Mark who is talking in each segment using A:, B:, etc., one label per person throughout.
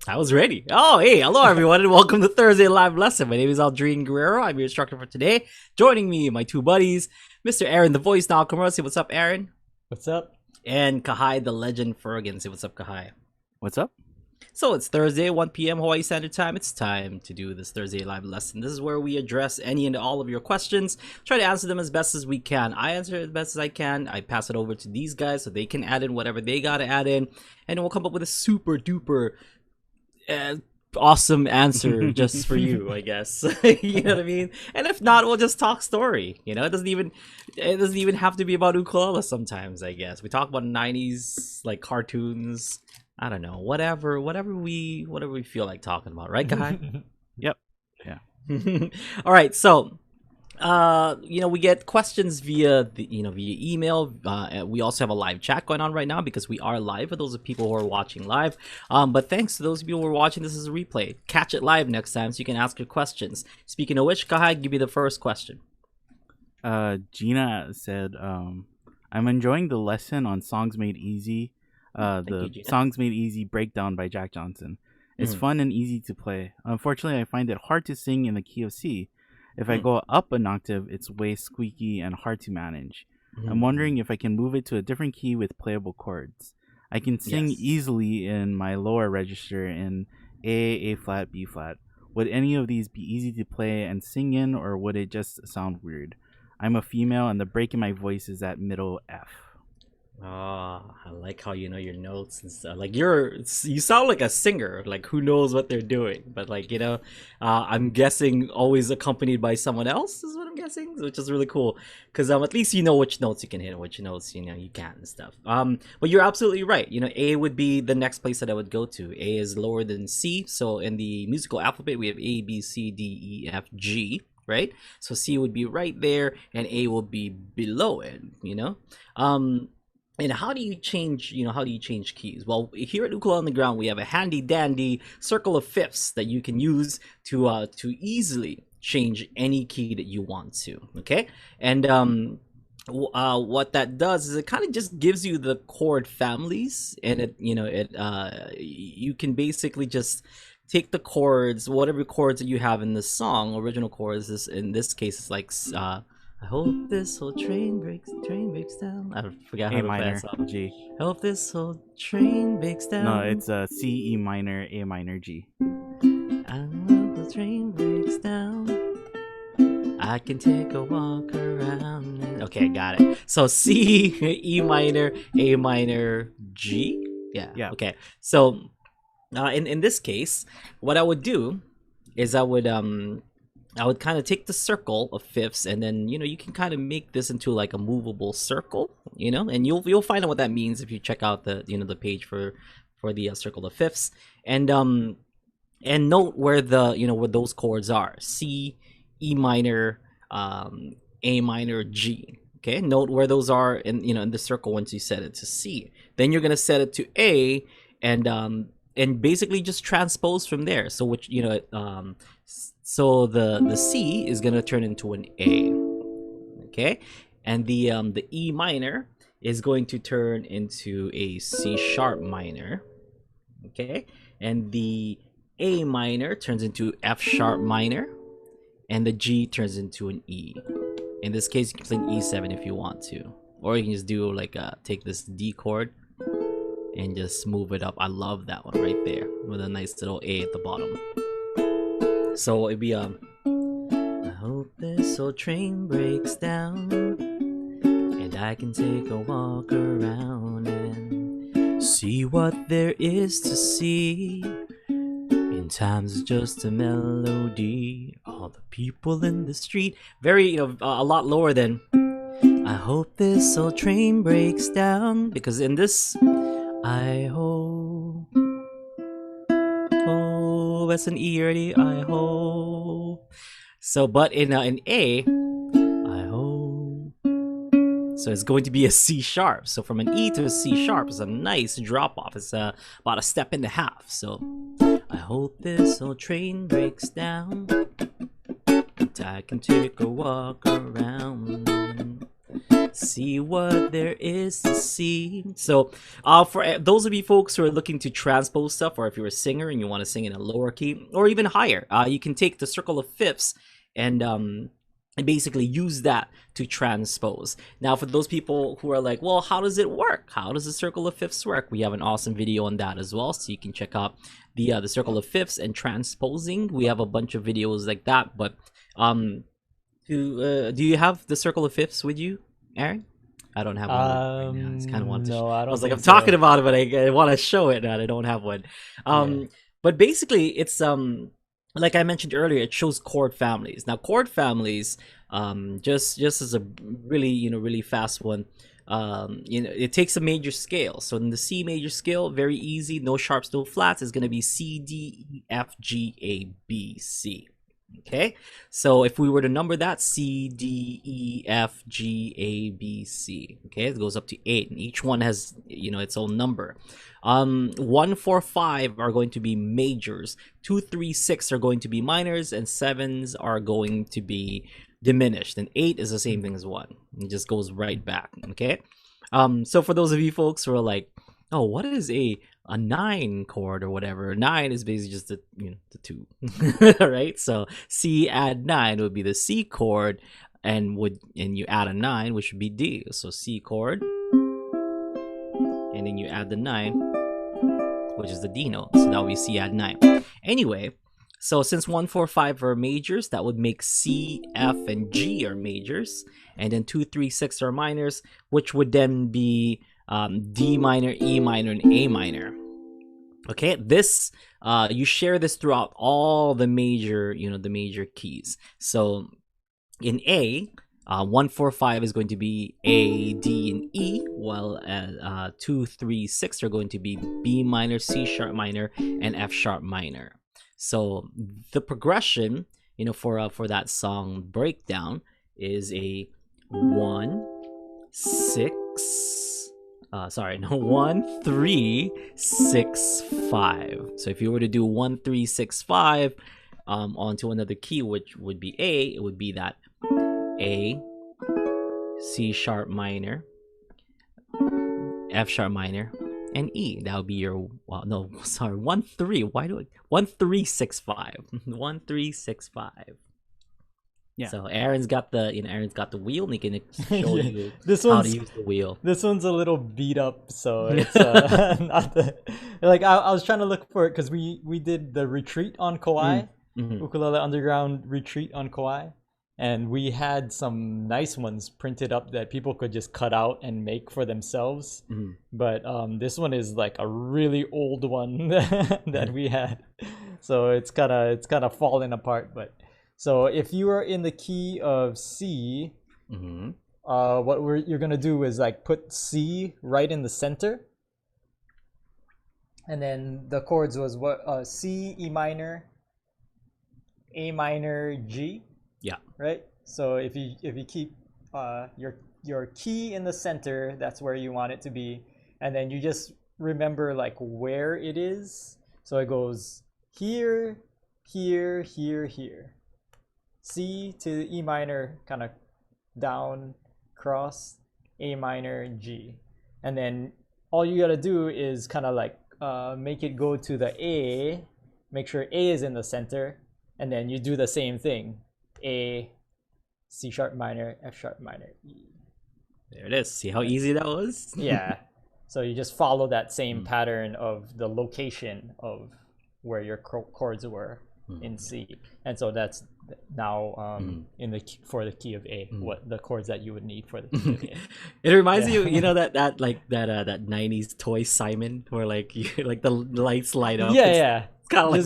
A: I was ready. Oh, hey, hello everyone, and welcome to Thursday Live Lesson. My name is Aldrine Guerrero. I'm your instructor for today. Joining me, my two buddies, Mr. Aaron, the voice now. Say what's up, Aaron?
B: What's up?
A: And Kahai, the legend Fergan. Say what's up, Kahai?
C: What's up?
A: So it's Thursday, 1 p.m. Hawaii Standard Time. It's time to do this Thursday Live Lesson. This is where we address any and all of your questions, try to answer them as best as we can. I answer it as best as I can. I pass it over to these guys so they can add in whatever they got to add in, and we'll come up with a super duper awesome answer just for you, I guess. You know what I mean? And if not, we'll just talk story. You know, it doesn't even have to be about ukulele. Sometimes, I guess we talk about 90s like cartoons. I don't know, whatever we feel like talking about, right, Kahai?
C: Yep. Yeah.
A: All right, so we get questions via email. We also have a live chat going on right now because we are live for those of people who are watching live. But thanks to those of you who are watching this as a replay. Catch it live next time so you can ask your questions. Speaking of which, Kahai, give me the first question.
C: Gina said, I'm enjoying the lesson on Songs Made Easy. Songs Made Easy breakdown by Jack Johnson. It's fun and easy to play. Unfortunately, I find it hard to sing in the key of C. If I go up an octave, it's way squeaky and hard to manage. I'm wondering if I can move it to a different key with playable chords. I can sing easily in my lower register in A flat, B flat. Would any of these be easy to play and sing in, or would it just sound weird? I'm a female and the break in my voice is at middle F.
A: Oh, I like how you know your notes and stuff. Like you sound like a singer. Like who knows what they're doing? But I'm guessing always accompanied by someone else is what I'm guessing, which is really cool. Because at least you know which notes you can hit and which notes you can't and stuff. But you're absolutely right. A would be the next place that I would go to. A is lower than C. So in the musical alphabet we have A, B, C, D, E, F, G. Right? So C would be right there, and A will be below it. And how do you change keys? Well, here at Ukulele on the Ground, we have a handy dandy circle of fifths that you can use to easily change any key that you want to. Okay, and what that does is it kind of just gives you the chord families, and you can basically just take the chords, whatever chords that you have in the song, original chords. In this case, it's like I hope this whole train breaks down. I forgot how to play that song.
C: G.
A: I hope this whole train breaks down.
C: No, it's C, E minor, A minor, G.
A: I hope the train breaks down. I can take a walk around. Okay, got it. So C, E minor, A minor, G. Yeah. Okay. So in this case, what I would do is I would kind of take the circle of fifths, and then you can kind of make this into like a movable circle, and you'll find out what that means if you check out the the page for the circle of fifths, and note where where those chords are: C, E minor, A minor, G. Okay, note where those are in the circle once you set it to C. Then you're gonna set it to A, and basically just transpose from there. So which so the C is gonna turn into an A, okay, and the E minor is going to turn into a C sharp minor, okay, and the A minor turns into F sharp minor, and the G turns into an E. In this case, you can play an E7 if you want to, or you can just do take this D chord and just move it up. I love that one right there with a nice little A at the bottom. So it'd be I hope this old train breaks down, and I can take a walk around and see what there is to see. In times it's just a melody. All the people in the street. Very a lot lower than I hope this old train breaks down, because in this I hope. Oh, that's an E already. I hope. So, but in A, I hope. So it's going to be a C sharp. So from an E to a C sharp is a nice drop off. It's about a step and a half. So I hope this old train breaks down, and I can take a walk around. See what there is to see. So, for those of you folks who are looking to transpose stuff, or if you're a singer and you want to sing in a lower key or even higher, you can take the circle of fifths and basically use that to transpose. Now, for those people who are like, well, how does it work? How does the circle of fifths work? We have an awesome video on that as well, so you can check out the circle of fifths and transposing. We have a bunch of videos like that. But do you have the circle of fifths with you, Aaron? I don't have one right now. It's kind of wanted to.
B: No, I don't.
A: I was like,
B: think
A: I'm
B: so.
A: talking about it, but I want to show it, and I don't have one. But basically, it's like I mentioned earlier, it shows chord families. Now, chord families, just as a really really fast one, it takes a major scale. So in the C major scale, very easy, no sharps, no flats, is going to be C, D, E, F, G, A, B, C. Okay, so if we were to number that, C, D, E, F, G, A, B, C. Okay, it goes up to 8, and each one has its own number. 1, 4, 5 are going to be majors. 2, 3, 6 are going to be minors, and 7s are going to be diminished. And 8 is the same thing as 1. It just goes right back. Okay, so for those of you folks who are like, oh, what is a 9 chord or whatever? 9 is basically just the 2. Right? So C add 9 would be the C chord, and you add a 9, which would be D. So C chord, and then you add the 9, which is the D note. So that would be C add 9. Anyway, so since 1, 4, 5 are majors, that would make C, F, and G are majors, and then 2, 3, 6 are minors, which would then be D minor, E minor, and A minor. Okay, this you share this throughout all the major keys. So in A, 1, 4, 5 is going to be A, D, and E, while 2, 3, 6 are going to be B minor, C sharp minor, and F sharp minor. So the progression, for that song breakdown is a 1, 6. 1, 3, 6, 5. So if you were to do 1, 3, 6, 5 onto another key, which would be A, it would be that A, C sharp minor, F sharp minor, and E. That would be your 1, 3. 1, 3, 6, 5. 1, 3, 6, 5. Yeah. So Aaron's got the wheel, and he can show you how to use the wheel.
B: This one's a little beat up, so it's not I was trying to look for it because we did the retreat on Kahai, Ukulele Underground retreat on Kahai, and we had some nice ones printed up that people could just cut out and make for themselves. But this one is like a really old one that we had, so it's kind of falling apart, but. So if you are in the key of C, what you're gonna do is like put C right in the center, and then the chords was what C, E minor, A minor, G.
A: Yeah.
B: Right. So if you keep your key in the center, that's where you want it to be, and then you just remember like where it is. So it goes here, here, here, here. C to E minor, kind of down, cross, A minor, G. And then all you gotta do is kind of like make it go to the A, make sure A is in the center, and then you do the same thing. A, C sharp minor, F sharp minor, E.
A: There it is. See how easy that was?
B: Yeah. So you just follow that same pattern of the location of where your chords were in C. And so that's now for the key of A, what the chords that you would need for the key of A.
A: It reminds you that 90s toy Simon, where like the lights light up.
B: Yeah.
A: It's kind of like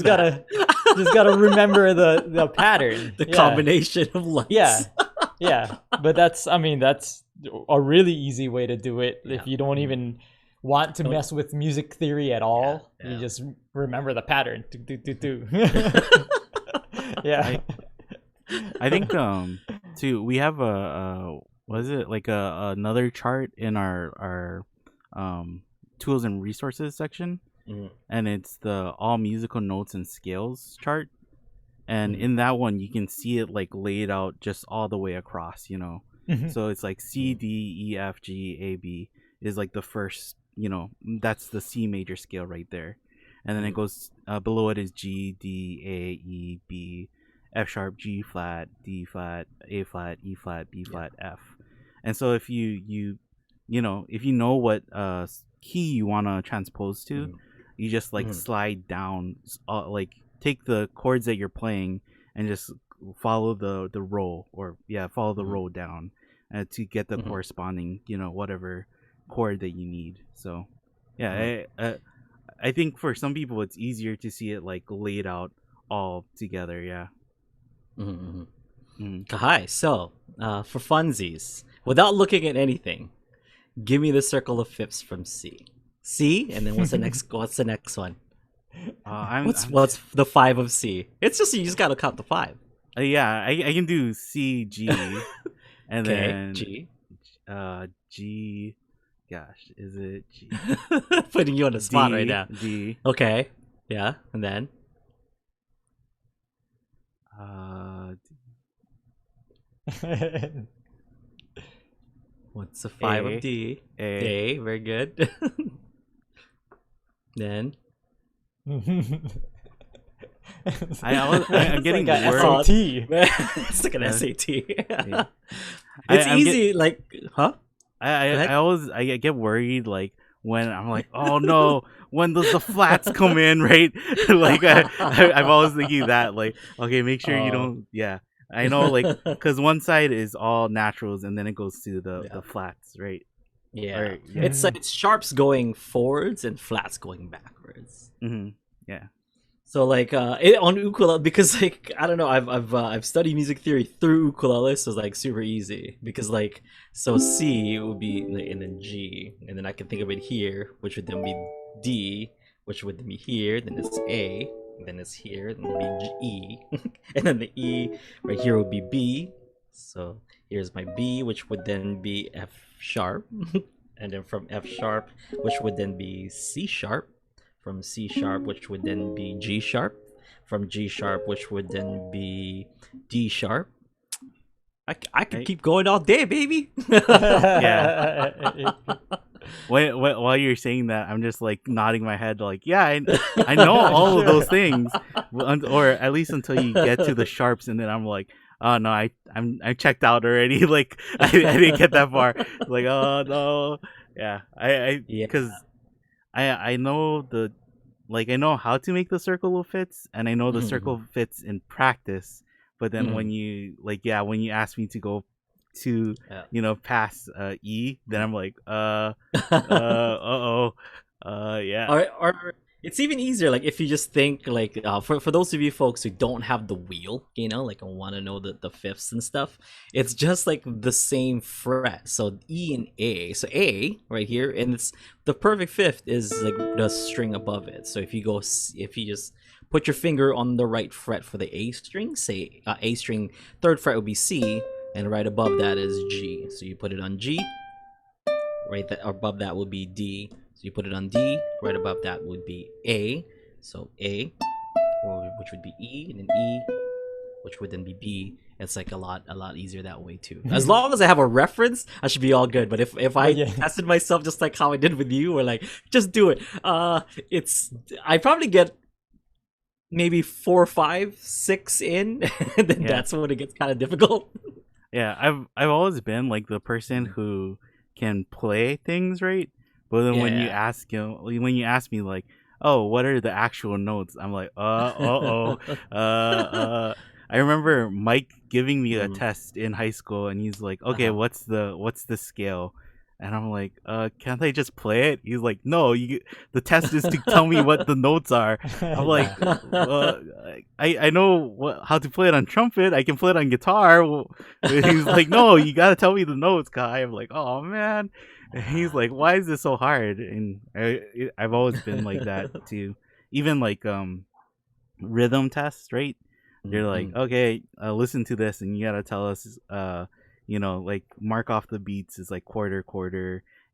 B: just gotta remember the pattern,
A: the combination of lights.
B: Yeah. But that's a really easy way to do it if you don't even want to mess with music theory at all. You just remember the pattern. Yeah.
C: I think too, we have another chart in our tools and resources section, and it's the all musical notes and scales chart, and in that one you can see it like laid out just all the way across, So it's like C, D, E, F, G, A, B is like the first, that's the C major scale right there. And then it goes below it is G, D, A, E, B, F sharp, G flat, D flat, A flat, E flat, B flat, F. And so if you know what key you want to transpose to, you just like slide down, like take the chords that you're playing and just follow the row, or follow the row down to get the corresponding whatever chord that you need. So I think for some people it's easier to see it like laid out all together.
A: Kahai, so for funsies, without looking at anything, give me the circle of fifths from C. C, and then what's the next one? What's the 5 of C? It's just you just gotta count the 5.
C: I can do C, G, and then
A: G.
C: G. Gosh, is it G?
A: Putting you on the spot
C: D,
A: right now.
C: D.
A: Okay, yeah, and then what's the 5 of D? A, very good. Then
C: I'm getting
B: like
C: worried.
B: SAT.
A: it's like an SAT. It's easy,
C: I get worried like when I'm like, oh no, when does the flats come in, right? Like I'm always thinking that, like, okay, make sure you don't. Yeah, I know, like, because one side is all naturals and then it goes to the flats, right?
A: Yeah. It's sharps going forwards and flats going backwards.
C: Yeah.
A: So like on ukulele, because like I don't know, I've studied music theory through ukulele, so it's like super easy because like so C would be and then G, and then I can think of it here, which would then be D, which would then be here, then it's A, and then it's here, then it'd be E, and then the E right here would be B. So here's my B, which would then be F sharp, and then from F sharp, which would then be C sharp. From C sharp, which would then be G sharp. From G sharp, which would then be D sharp. I could keep going all day, baby.
C: Yeah. While you're saying that, I'm just like nodding my head, like, I know all of those things, or at least until you get to the sharps, and then I'm like, oh no, I'm checked out already. Like I didn't get that far. Like, oh no, because I know I know how to make the circle of fits, and I know the circle fits in practice. But then when you when you ask me to go to past E, then I'm like yeah.
A: Or it's even easier, like if you just think like for those of you folks who don't have the wheel, like I want to know the fifths and stuff, it's just like the same fret. So E and A. So A right here, and it's the perfect fifth is like the string above it. So if you just put your finger on the right fret for the A string, say A string, third fret would be C, and right above that is G. So you put it on G. Right above that would be D. So you put it on D, right above that would be A. So A, which would be E, and then E, which would then be B. It's like a lot easier that way too. As long as I have a reference, I should be all good. But if I tested myself just like how I did with you, or like just do it, I probably get maybe 4, 5, 6 in, and then that's when it gets kind of difficult.
C: Yeah, I've always been like the person who can play things right. But then when you ask me like, oh, what are the actual notes? I'm like, I remember Mike giving me a test in high school, and he's like, okay, what's the scale? And I'm like, can't I just play it? He's like, no, the test is to tell me what the notes are. I'm like, I know how to play it on trumpet. I can play it on guitar. He's like, no, you gotta tell me the notes, Kai. I'm like, oh man. And he's like, why is this so hard? And I've always been like that too. Even like rhythm tests, right? They're like, okay, listen to this, and you gotta tell us, like mark off the beats is like quarter,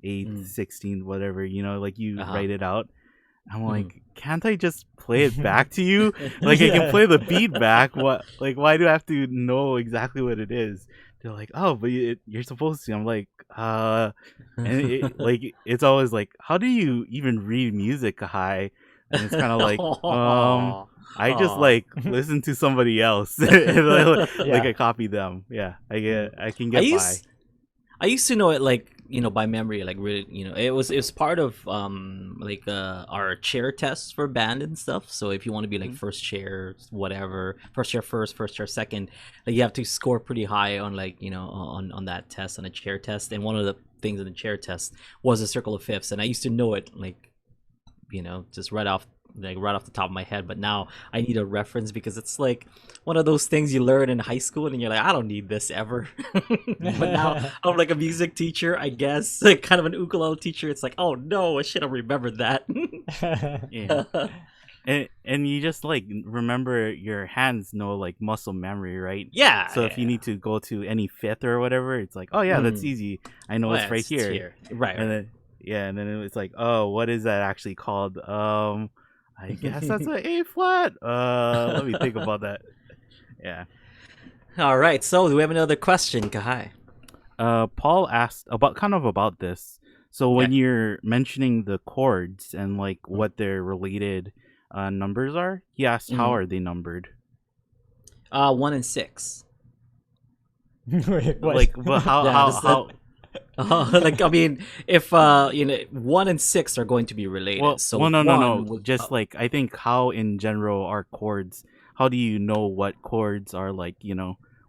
C: eighth, 16th, whatever. Like you write it out. I'm like, can't I just play it back to you? Like I can play the beat back. What? Like why do I have to know exactly what it is they're like, oh, but you're supposed to. I'm like, and like it's always like, how do you even read music, Kahai? And it's kind of like, I just
A: Aw.
C: like listen to somebody else, and like
B: Yeah.
C: I copy them. Yeah, I can
A: I
C: get by.
A: used to know it like by memory, like really it was part of like our chair tests for band and stuff. So if you want to be like first chair whatever, first chair first, first chair second, like you have to score pretty high on like on that test, on a chair test. And one of the things in the chair test was a circle of fifths, and I used to know it like just right off the top of my head. But now I need a reference because it's like one of those things you learn in high school and you're like, I don't need this ever. But now I'm like a music teacher, I guess, like kind of an ukulele teacher. It's like, oh no, I should have remembered that.
C: Yeah. And you just like remember your hands know like muscle memory, right?
A: Yeah.
C: So if you need to go to any fifth or whatever, it's like, oh yeah, that's easy. I know it's right here.
A: Right.
C: And then and then it's like, oh, what is that actually called? I guess that's an A flat. Let me think about that. Yeah.
A: All right. So do we have another question, Kahai?
C: Paul asked about this. So when you're mentioning the chords and like what their related numbers are, he asked how are they numbered?
A: 1 and 6.
B: Wait, what?
C: Like, but how?
A: Like I mean, if 1 and 6 are going to be related.
C: Well,
A: so
C: no. Just like I think how in general are chords. How do you know what chords are like?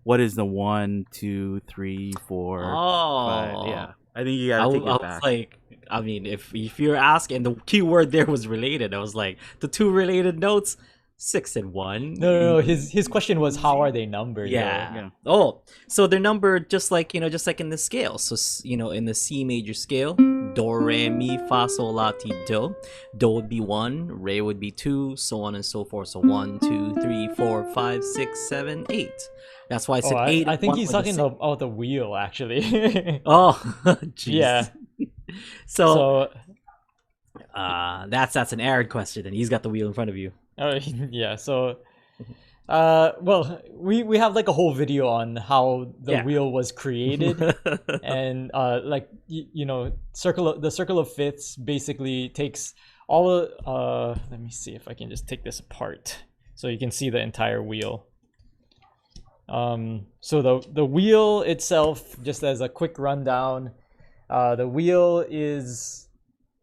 C: What is the 1, 2, 3, 4, 5? Yeah, I think you gotta take it back.
A: Like, I mean, if you're asking, the key word there was related. I was like, the two related notes, 6 and 1.
B: No. His question was, how are they numbered?
A: Yeah. Oh, so they're numbered just like in the scale. So in the C major scale, do, re, mi, fa, sol, la, ti, do. Do would be 1, re would be 2, so on and so forth. So 1, 2, 3, 4, 5, 6, 7, 8. That's why I said 8.
B: I think he's talking about the wheel, actually.
A: Oh, jeez.
B: Yeah.
A: So that's an Aaron question, and he's got the wheel in front of you.
B: Yeah. So, well, we have like a whole video on how the wheel was created, and like the circle of fifths basically takes all of. Let me see if I can just take this apart so you can see the entire wheel. So the wheel itself, just as a quick rundown, the wheel is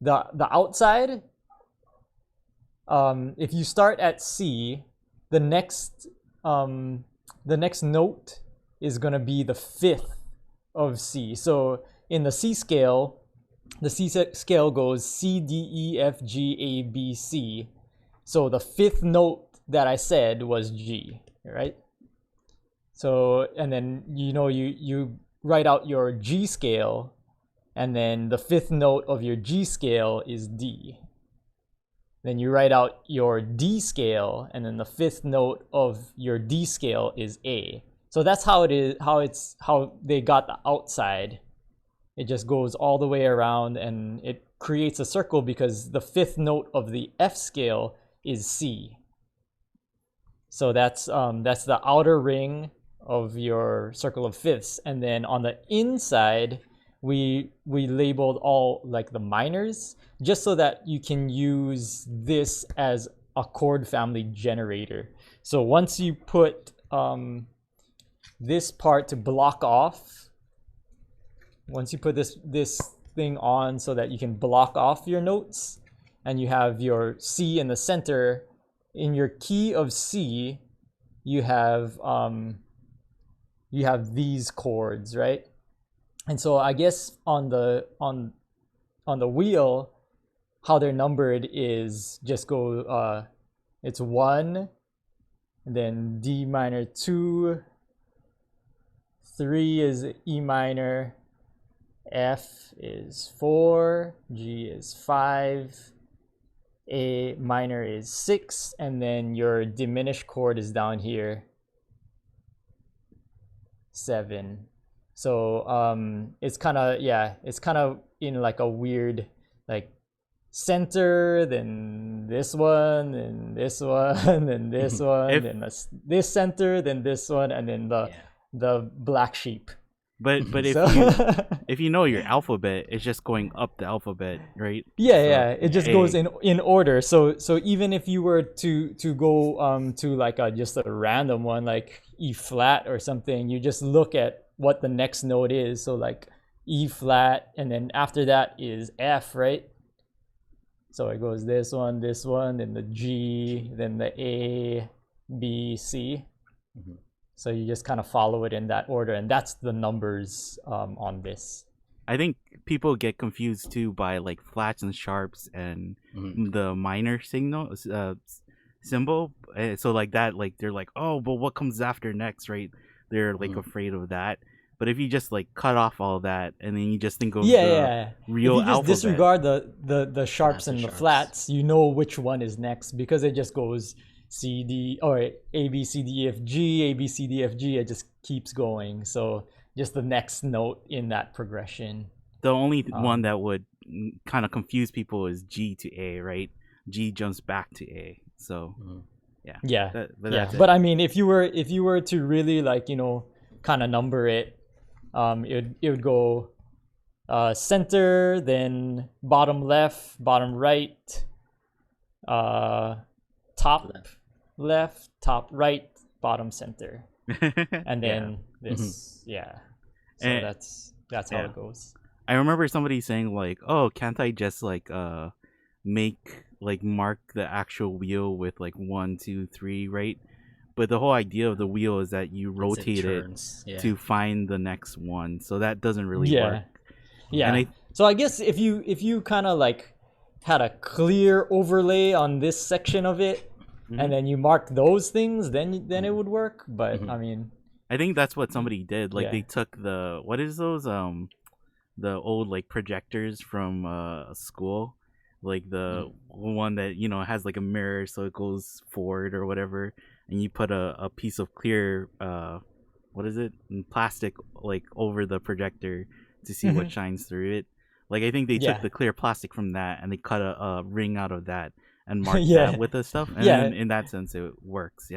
B: the outside. If you start at C, the next note is gonna be the fifth of C. So in the C scale, goes C, D, E, F, G, A, B, C. So the fifth note that I said was G, right? So, and then you write out your G scale, and then the fifth note of your G scale is D. Then you write out your D scale, and then the fifth note of your D scale is A. So that's how it is, how they got the outside. It just goes all the way around, and it creates a circle because the fifth note of the F scale is C. So that's the outer ring of your circle of fifths. And then on the inside, we labeled all like the minors, just so that you can use this as a chord family generator. So once you put this part to block off, once you put this thing on so that you can block off your notes, and you have your C in the center, in your key of C, you have these chords, right? And so I guess on the wheel, how they're numbered is just go it's 1, and then D minor 2, 3 is E minor, F is 4, G is 5, A minor is 6, and then your diminished chord is down here, 7. So it's kind of in like a weird like center, then this one, then this one, then this one, then this center, then this one, and then the black sheep.
C: But
B: So
C: if you know your alphabet, it's just going up the alphabet, right?
B: yeah, it just goes
C: A.
B: in order. So even if you were to go to like just a random one like E flat or something, you just look at what the next note is. So like E flat, and then after that is F, right? So it goes this one, then the G, then the A, B, C. So you just kind of follow it in that order, and that's the numbers on this.
C: I think people get confused too by like flats and sharps and the minor signal symbol. So like that, like they're like, oh, but what comes after next, right? They're like afraid of that. But if you just like cut off all that and then you just think of real
B: If you just
C: alphabet,
B: disregard the sharps and the flats, you know which one is next because it just goes C D or A B C D E F G, A B C D F G. It just keeps going. So just the next note in that progression.
C: The only one that would kind of confuse people is G to A, right? G jumps back to A. So
B: yeah. But I mean, if you were to really like kind of number it, it would go center, then bottom left, bottom right, top left, top right, bottom center, and then this. So
C: and,
B: that's how it goes.
C: I remember somebody saying like, oh, can't I just like mark the actual wheel with like 1, 2, 3, right? But the whole idea of the wheel is that you rotate it to find the next one, so that doesn't really work.
B: So I guess if you kind of like had a clear overlay on this section of it, and then you mark those things, then it would work. But I mean,
C: I think that's what somebody did. Like they took the what is those the old like projectors from school, like the one that has like a mirror so it goes forward or whatever, and you put a piece of clear what is it, plastic, like over the projector to see what shines through it. Like I think they took the clear plastic from that and they cut a ring out of that and marked that with the stuff, and then in that sense it works.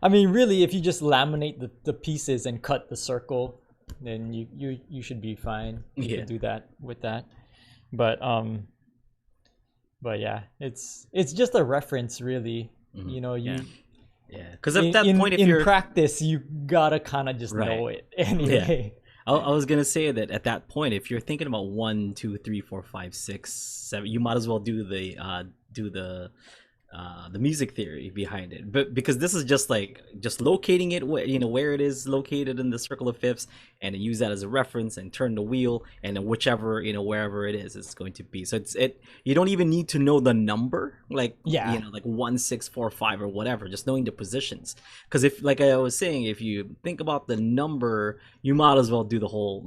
B: I mean, really, if you just laminate the pieces and cut the circle, then you should be fine. You can do that with that. But yeah, it's just a reference, really.
A: Because at that point, if
B: in
A: you're
B: practice, you gotta kind of just know it anyway.
A: I was gonna say that at that point, if you're thinking about 1, 2, 3, 4, 5, 6, 7, you might as well do the music theory behind it, but because this is just locating it, where it is located in the circle of fifths, and use that as a reference and turn the wheel, and then whichever wherever it is, it's going to be. So you don't even need to know the number, like 1, 6, 4, 5 or whatever, just knowing the positions. Because if, like I was saying, if you think about the number, you might as well do the whole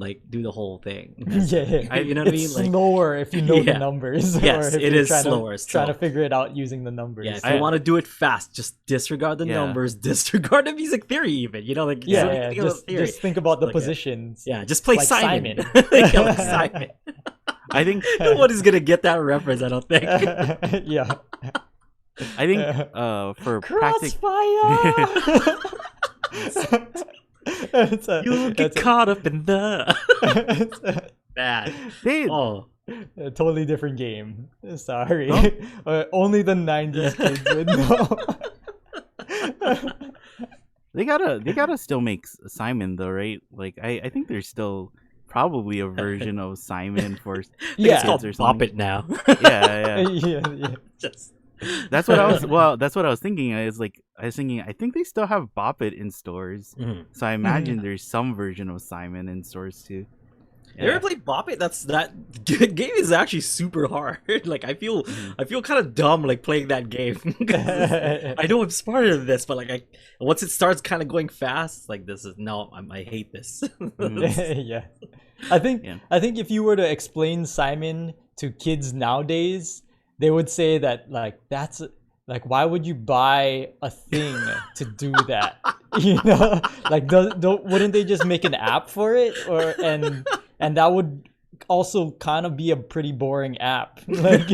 A: thing. You know what I mean? Like,
B: slower if you know the numbers.
A: Yes,
B: or if
A: it is
B: trying
A: slower.
B: Trying to figure it out using the numbers.
A: Yeah, if you want to do it fast, just disregard the numbers, disregard the music theory, even.
B: Just think about the positions.
A: Yeah, just play like Simon.
C: I think
A: nobody's gonna get that reference. I don't think.
C: I think for
B: Crossfire.
A: You'll get caught up in the bad.
B: A totally different game. Sorry. Only the 90s kids would know.
C: They gotta still make Simon though, right? Like I think there's still probably a version of Simon for
A: it's called Bop It now.
C: That's what I was. Well, that's what I was thinking. I was thinking, I think they still have Bop It in stores, so I imagine there's some version of Simon in stores too.
A: You ever play Bop It? That game is actually super hard. Like I feel kind of dumb like playing that game. I know I'm smarter than this, but like once it starts kind of going fast, like I hate this.
B: I think if you were to explain Simon to kids nowadays, they would say that like that's like, why would you buy a thing to do that? Like wouldn't they just make an app for it, and that would also kind of be a pretty boring app. Like,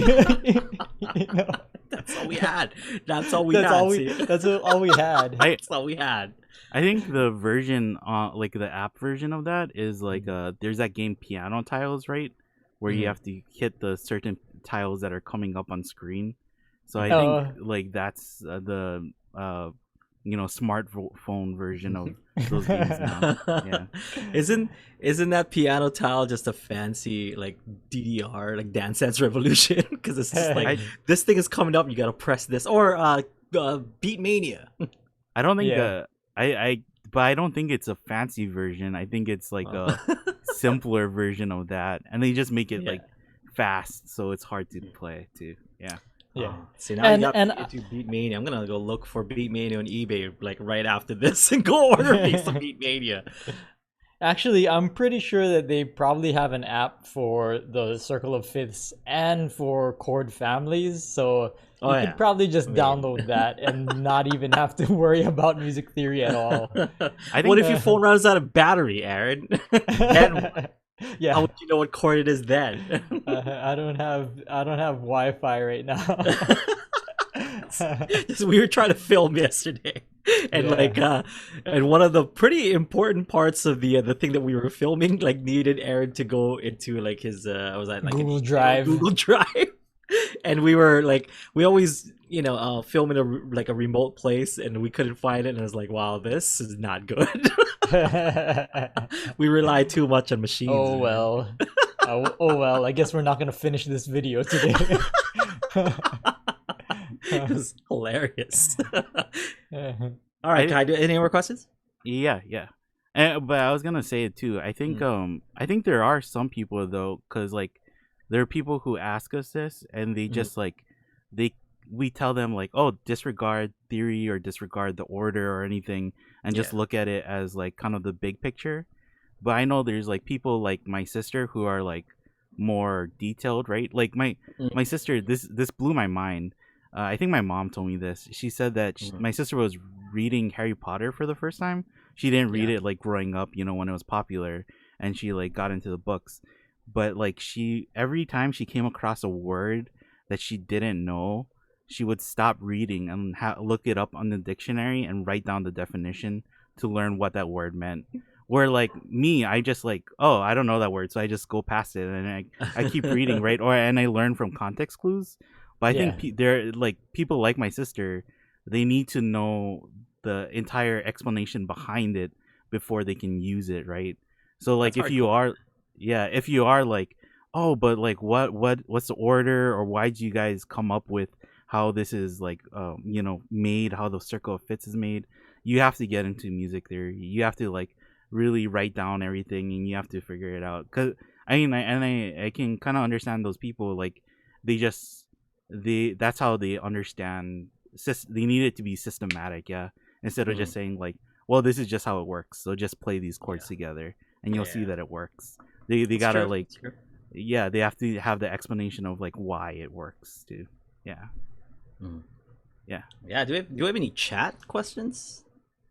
A: That's all we had. That's all we
B: That's
A: had.
B: all
A: see?
B: That's all we had.
A: That's all we had.
C: I think the version, like the app version of that is like, there's that game Piano Tiles, right? Where you have to hit the certain tiles that are coming up on screen. So I think like that's the smartphone version of those games now. Yeah.
A: Isn't that piano tile just a fancy like DDR, like Dance Dance Revolution? Because it's just like this thing is coming up, you gotta press this, or Beat Mania.
C: I don't think but I don't think it's a fancy version. I think it's like a simpler version of that, and they just make it like fast, so it's hard to play too. Yeah.
B: Yeah.
A: See, now you got into Beat Mania. I'm gonna go look for Beat Mania on eBay like right after this and go order me some Beat Mania.
B: Actually, I'm pretty sure that they probably have an app for the Circle of Fifths and for chord families, so you could probably just download that and not even have to worry about music theory at all.
A: What if your phone runs out of battery, Aaron? Then
B: yeah.
A: How would you know what chord it is then?
B: I don't have Wi-Fi right now.
A: We were trying to film yesterday, and and one of the pretty important parts of the thing that we were filming like needed Aaron to go into like his
B: Google Drive.
A: And we were like, we always film in a remote place, and we couldn't find it, and I was like, wow, this is not good. We rely too much on machines.
B: Oh well. Oh well, I guess we're not gonna finish this video today.
A: It was hilarious. All right, can I do any more questions?
C: Yeah. But I was gonna say it too. I think I think there are some people though, because like there are people who ask us this, and they just we tell them like, oh, disregard theory or disregard the order or anything, and just look at it as like kind of the big picture. But I know there's like people like my sister who are like more detailed, right? Like my sister, this blew my mind. I think my mom told me this. She said that my sister was reading Harry Potter for the first time. She didn't read it like growing up, when it was popular, and she like got into the books. But like every time she came across a word that she didn't know, she would stop reading and look it up on the dictionary and write down the definition to learn what that word meant. Where like me, I just like, oh, I don't know that word, so I just go past it and I keep reading, right? And I learn from context clues. But I think they're like people like my sister, they need to know the entire explanation behind it before they can use it, right? So like if you are like, oh, but like what's the order, or why did you guys come up with how this is like made, how the circle of fifths is made? You have to get into music theory. You have to like really write down everything, and you have to figure it out. Cause I can kind of understand those people, like that's how they understand. They need it to be systematic, instead of just saying like, well, this is just how it works, so just play these chords together and you'll see that it works. They gotta like they have to have the explanation of like why it works too. Do
A: we have any chat questions?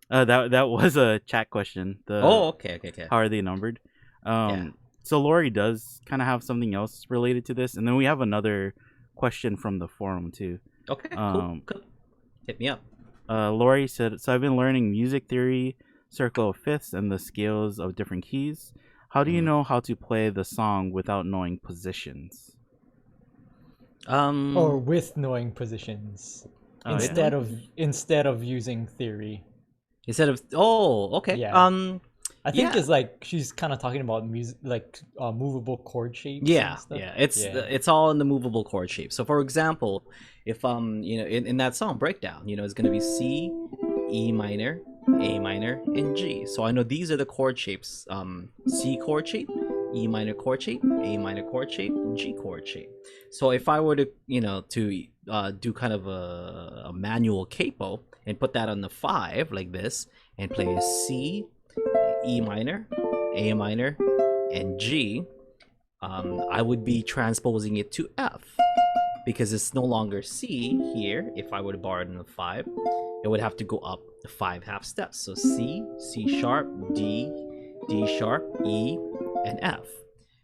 C: That was a chat question.
A: Okay.
C: How are they numbered? So Lori does kind of have something else related to this, and then we have another question from the forum too.
A: Okay, cool. Hit me up.
C: Lori said, so I've been learning music theory, circle of fifths, and the scales of different keys. How do you know how to play the song without knowing positions?
B: Or with knowing positions instead of using theory.
A: Instead of okay.
B: Yeah. I think it's like she's kind of talking about music, like movable chord shapes.
A: It's all in the movable chord shape. So for example, if in that song breakdown, it's going to be C, E minor, A minor, and G. So I know these are the chord shapes: C chord shape, E minor chord shape, A minor chord shape, G chord shape. So if I were to do kind of a manual capo and put that on the 5 like this and play a C, E minor, A minor, and G, I would be transposing it to F, because it's no longer C here. If I were to bar it in the 5, it would have to go up 5 half steps. So C, C sharp, D, D sharp, E, and F.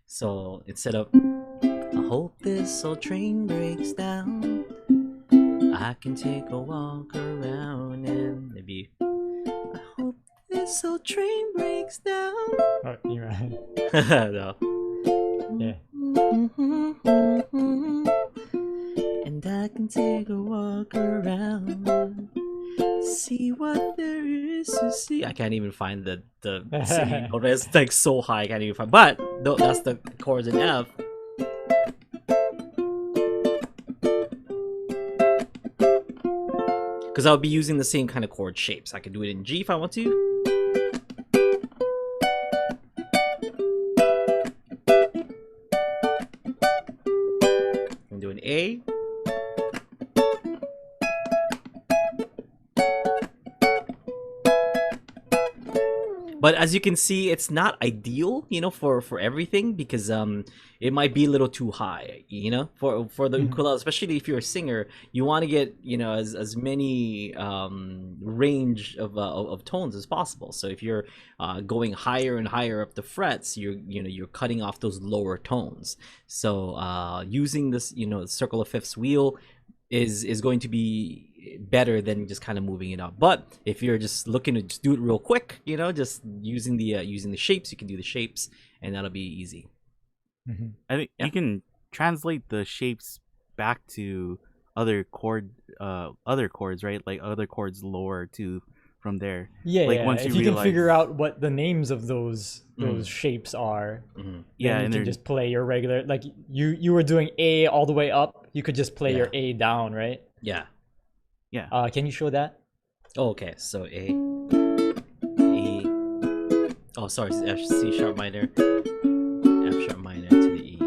A: So instead of I hope this old train breaks down, I can take a walk around and maybe I hope this old train breaks down.
B: Oh, you're right.
A: No.
B: Yeah.
A: And I can take a walk around, see what there is to see. I can't even find the singing note. It's like so high, I can't even find. But that's the chords in F. Because I'll be using the same kind of chord shapes. I can do it in G if I want to. I can do an A. But as you can see, it's not ideal, for everything, because it might be a little too high, for the ukulele, especially if you're a singer. You want to get as many range of tones as possible. So if you're going higher and higher up the frets, you're cutting off those lower tones. So using this circle of fifths wheel is going to be better than just kind of moving it up. But if you're just looking to just do it real quick, just using the shapes, you can do the shapes, and that'll be easy.
C: I think you can translate the shapes back to other chords, right? Like other chords lower to from there.
B: Yeah,
C: like
B: yeah.
C: Once
B: if
C: you
B: can figure out what the names of those shapes are,
C: yeah,
B: you can just play your regular. Like you were doing A all the way up, you could just play your A down, right?
A: Yeah.
B: Can you show that?
A: Oh, okay. So A. Oh, sorry. F, C sharp minor, F sharp minor to the E.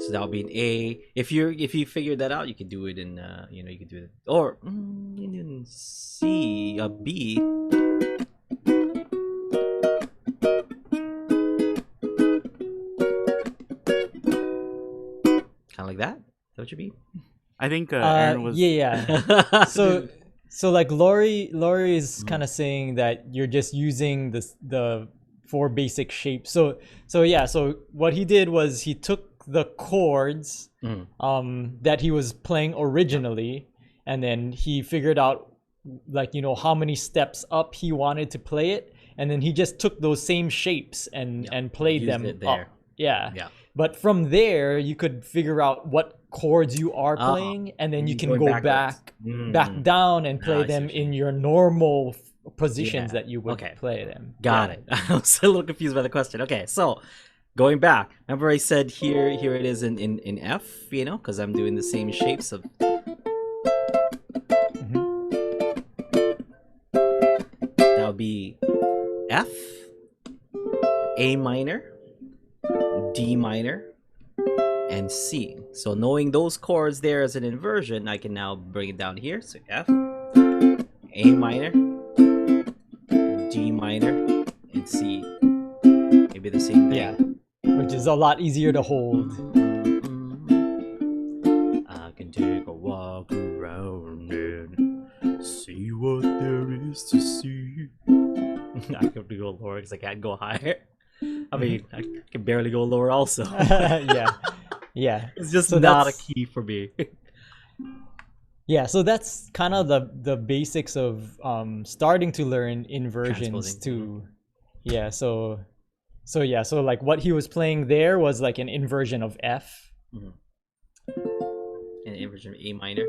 A: So that would be an A. If you figure that out, you can do it in you can do it, or in C, a B. Kind of like that. Is that what you mean?
C: I think Aaron was.
B: Yeah. So like Lori is kind of saying that you're just using the four basic shapes. So what he did was he took the chords that he was playing originally, and then he figured out like how many steps up he wanted to play it, and then he just took those same shapes and played them up. Yeah. But from there, you could figure out what chords you are playing, and then you can go back down and play them in your normal positions that you would play them.
A: Got it. I was a little confused by the question. Okay, so going back, remember I said here it is in F, because I'm doing the same shapes of. That would be F, A minor, D minor, and C. So knowing those chords there as an inversion, I can now bring it down here. So F, A minor, D minor, and C. Maybe the same thing.
B: Yeah, which is a lot easier to hold.
A: I can take a walk around and see what there is to see. I have to go lower because I can't go higher. I mean, I can barely go lower also.
B: Yeah.
A: It's just not a key for me.
B: Yeah, so that's kind of the basics of starting to learn inversions too. Yeah, so like what he was playing there was like an inversion of F.
A: An inversion of A minor.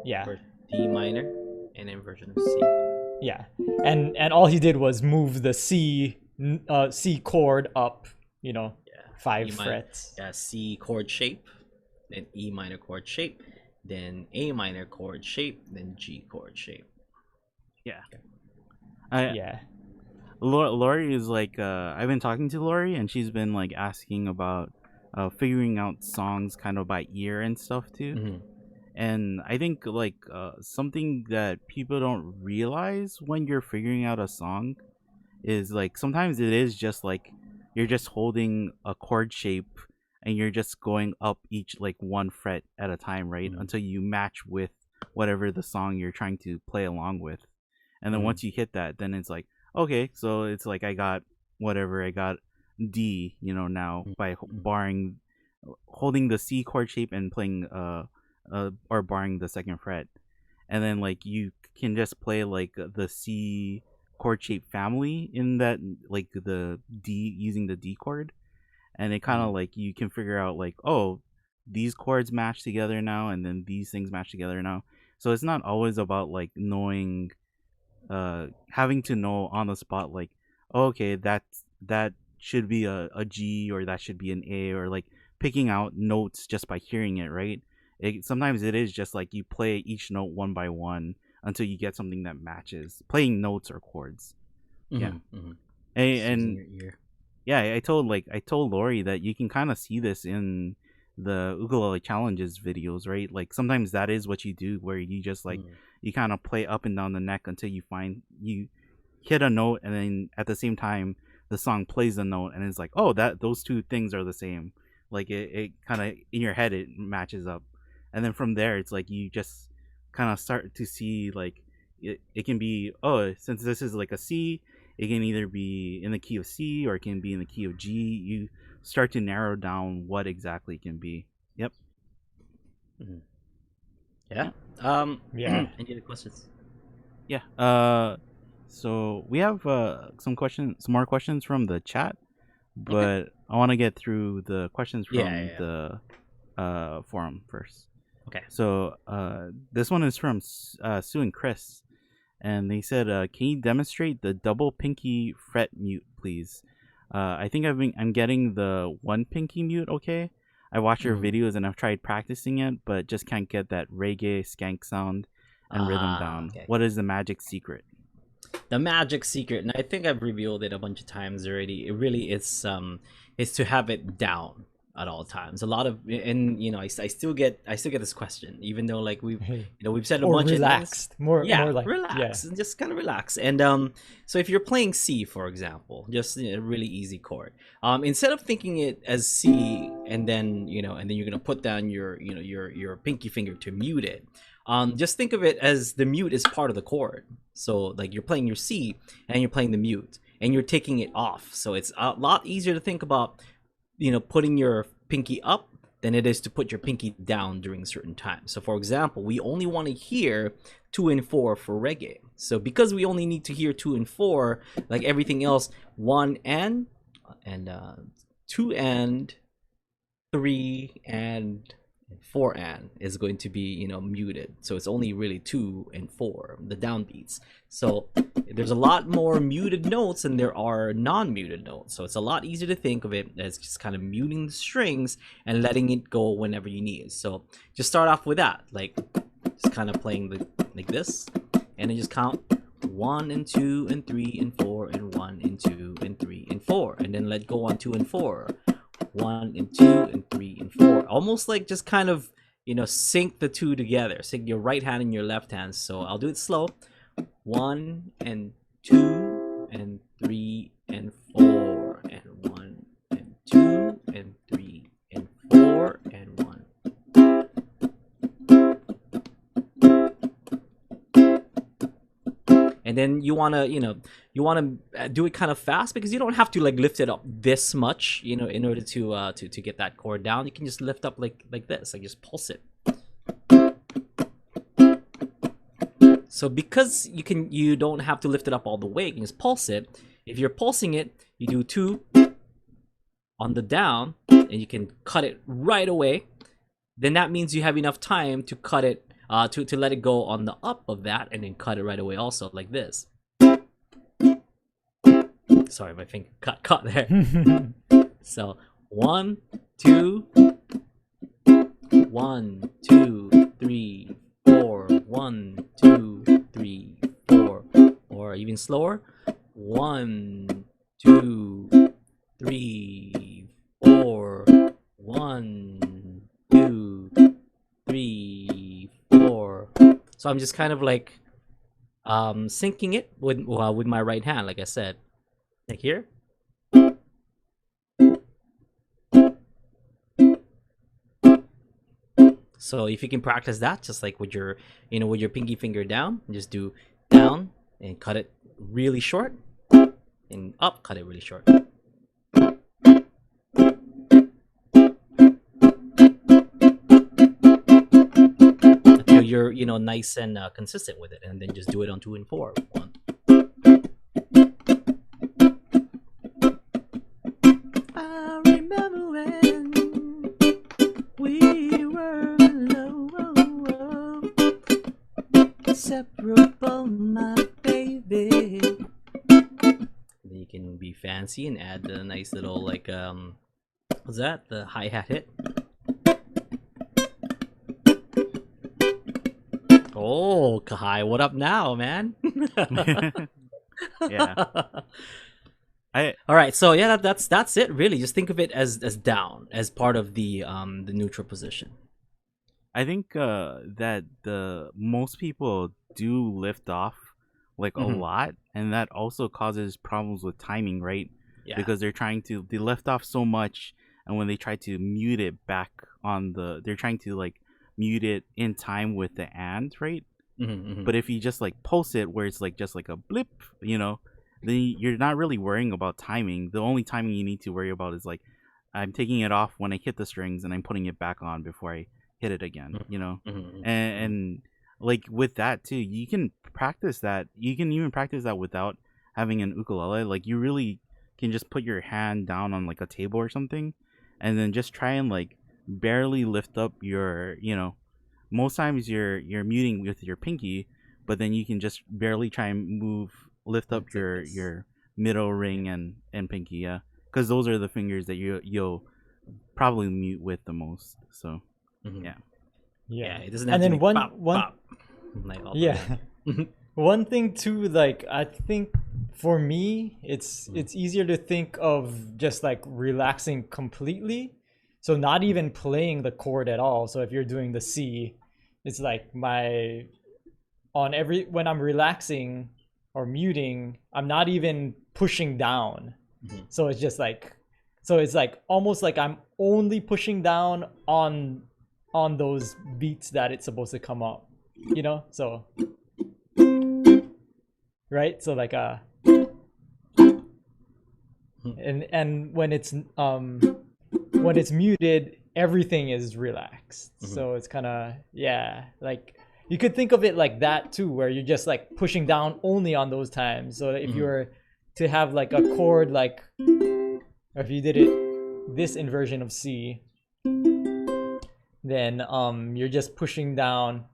B: Yeah.
A: Or D minor, and inversion of C.
B: Yeah, and all he did was move the C chord up, 5 frets.
A: Yeah, C chord shape, then E minor chord shape, then A minor chord shape, then G chord shape.
C: Yeah. Lori is like, I've been talking to Lori, and she's been like asking about figuring out songs kind of by ear and stuff too. And I think like something that people don't realize when you're figuring out a song is like sometimes it is just like you're just holding a chord shape and you're just going up each like one fret at a time, right? Until you match with whatever the song you're trying to play along with. And then once you hit that, then it's like, okay, so it's like I got D, now by holding the C chord shape and playing or barring the second fret, and then like you can just play like the C chord shape family in that, like the D, using the D chord, and it kind of like you can figure out like, oh, these chords match together now, and then these things match together now. So it's not always about like knowing, having to know on the spot like, oh, okay, that should be a G, or that should be an A, or like picking out notes just by hearing it, right? Sometimes it is just like you play each note one by one until you get something that matches, playing notes or chords. Yeah. And
A: your ear.
C: yeah, I told Lori that you can kind of see this in the ukulele challenges videos, right? Like sometimes that is what you do, where you just like you kind of play up and down the neck until you hit a note, and then at the same time the song plays the note, and it's like, oh, that those two things are the same. Like it kind of in your head it matches up, and then from there it's like you just kind of start to see like it can be, oh, since this is like a C, it can either be in the key of C or it can be in the key of G. You start to narrow down what exactly it can be. Yep.
A: Yeah.
B: Yeah.
A: Any other questions?
C: Yeah. So we have some more questions from the chat, but I want to get through the questions from the forum first.
A: Okay.
C: So this one is from Sue and Chris, and they said, "Can you demonstrate the double pinky fret mute, please?" I think I'm getting the one pinky mute. Okay. I watch your videos and I've tried practicing it, but just can't get that reggae skank sound and rhythm down.
A: Okay.
C: What is the magic secret?
A: The magic secret, and I think I've revealed it a bunch of times already. It really is to have it down at all times. A lot of, and I still get this question, even though like we've said a
B: Or
A: bunch
B: relaxed.
A: of things.
B: More like
A: relax and just kind of relax. And so if you're playing C, for example, just a really easy chord, instead of thinking it as C and then and then you're gonna put down your pinky finger to mute it. Just think of it as the mute is part of the chord. So like you're playing your C and you're playing the mute and you're taking it off. So it's a lot easier to think about putting your pinky up than it is to put your pinky down during certain times. So for example, we only want to hear 2 and 4 for reggae. So because we only need to hear 2 and 4, like everything else, 1 and 2 and 3 and 4 and is going to be muted. So it's only really 2 and 4, the downbeats. So there's a lot more muted notes than there are non-muted notes. So it's a lot easier to think of it as just kind of muting the strings and letting it go whenever you need. So just start off with that, like just kind of playing like this, and then just count 1 and 2 and 3 and 4 and 1 and 2 and 3 and 4, and then let go on 2 and 4. 1 and 2 and 3 and 4, almost like just kind of sync the two together, sync your right hand and your left hand. So I'll do it slow. 1 and 2 and 3 and 4 and 1 and 2 and 3 and 4 and 1. And then you want to do it kind of fast, because you don't have to like lift it up this much in order to get that chord down. You can just lift up like this, like just pulse it. So because you don't have to lift it up all the way, you can just pulse it. If you're pulsing it, you do 2 on the down and you can cut it right away. Then that means you have enough time to cut it, to let it go on the up of that, and then cut it right away also, like this. Sorry, my finger cut there. So 1, 2, 1, 2, 3, 4, 1, 2, 3, 4, or even slower. 1, 2, 3, 4, 1, 2, 3, 4. So I'm just kind of like syncing it with my right hand, like I said, like here. So if you can practice that, just like with your pinky finger down, just do down and cut it really short, and up, cut it really short. you're nice and consistent with it, and then just do it on 2 and 4. I remember when we were alone, inseparable, my baby. Then you can be fancy and add the nice little what's that? The hi-hat hit. Oh, Kahai, what up now, man?
C: Yeah.
A: All right, so yeah, that's it really. Just think of it as down, as part of the neutral position.
C: I think that the most people do lift off like a lot, and that also causes problems with timing, right?
A: Yeah.
C: Because they lift off so much, and when they try to mute it back they're trying to like mute it in time with the and, right? But if you just like pulse it where it's like just like a blip, then you're not really worrying about timing. The only timing you need to worry about is like, I'm taking it off when I hit the strings and I'm putting it back on before I hit it again, and like with that too, you can practice that. You can even practice that without having an ukulele. Like you really can just put your hand down on like a table or something, and then just try and like barely lift up your, most times you're muting with your pinky, but then you can just barely try and lift up your middle ring and pinky, yeah, because those are the fingers that you'll probably mute with the most. So yeah,
A: it doesn't have
B: and
A: to
B: then
A: be pop, pop, like all the way.
B: One thing too, like I think for me, it's easier to think of just like relaxing completely. So not even playing the chord at all. So if you're doing the C, it's like when I'm relaxing or muting, I'm not even pushing down. So it's just like, it's like almost like I'm only pushing down on those beats that it's supposed to come up, so right, so like and when it's muted, everything is relaxed. So it's kind of, like you could think of it like that too, where you're just like pushing down only on those times. So if you were to have like a chord, like, or if you did it this inversion of C, then you're just pushing down.